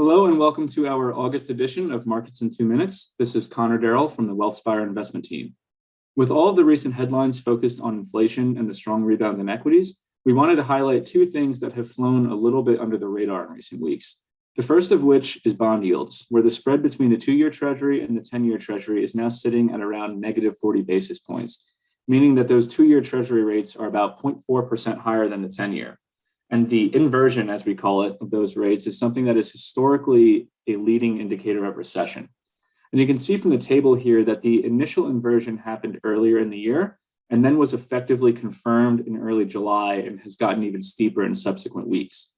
Hello and welcome to our August edition of Markets in 2 Minutes. This is Connor Darrell from the WealthSpire investment team. With all of the recent headlines focused on inflation and the strong rebound in equities, we wanted to highlight two things that have flown a little bit under the radar in recent weeks. The first of which is bond yields, where the spread between the 2-year Treasury and the 10-year Treasury is now sitting at around negative 40 basis points, meaning that those 2-year Treasury rates are about 0.4% higher than the 10-year. And the inversion, as we call it, of those rates is something that is historically a leading indicator of recession. And you can see from the table here that the initial inversion happened earlier in the year and then was effectively confirmed in early July and has gotten even steeper in subsequent weeks.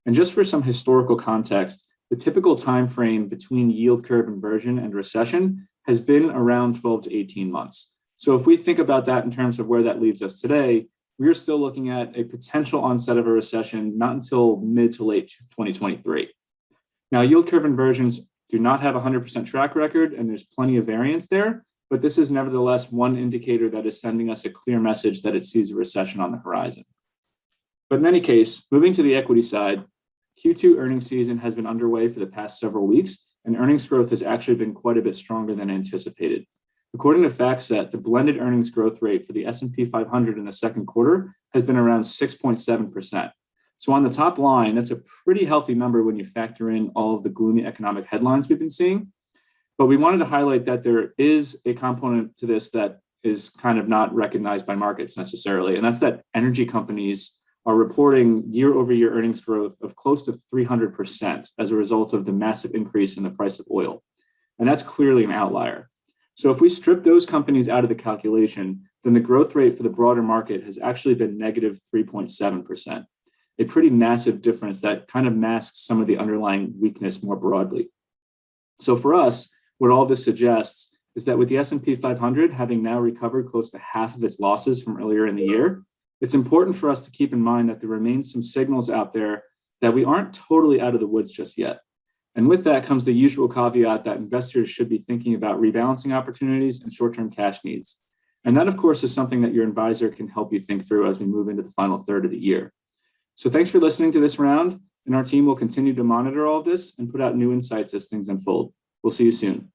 And just for some historical context, the typical time frame between yield curve inversion and recession has been around 12 to 18 months. So if we think about that in terms of where that leaves us today, we're still looking at a potential onset of a recession not until mid to late 2023. Now, yield curve inversions do not have a 100% track record, and there's plenty of variance there, but this is nevertheless one indicator that is sending us a clear message that it sees a recession on the horizon. But in any case, moving to the equity side, Q2 earnings season has been underway for the past several weeks, and earnings growth has actually been quite a bit stronger than anticipated. According to FactSet, the blended earnings growth rate for the S&P 500 in the second quarter has been around 6.7%. So on the top line, that's a pretty healthy number when you factor in all of the gloomy economic headlines we've been seeing. But we wanted to highlight that there is a component to this that is kind of not recognized by markets necessarily, and that's that energy companies are reporting year-over-year earnings growth of close to 300% as a result of the massive increase in the price of oil. And that's clearly an outlier. So if we strip those companies out of the calculation, then the growth rate for the broader market has actually been negative 3.7%, a pretty massive difference that kind of masks some of the underlying weakness more broadly. So for us, what all this suggests is that with the S&P 500 having now recovered close to half of its losses from earlier in the year, it's important for us to keep in mind that there remains some signals out there that we aren't totally out of the woods just yet. And with that comes the usual caveat that investors should be thinking about rebalancing opportunities and short-term cash needs. And that, of course, is something that your advisor can help you think through as we move into the final third of the year. So thanks for listening to this round, and our team will continue to monitor all of this and put out new insights as things unfold. We'll see you soon.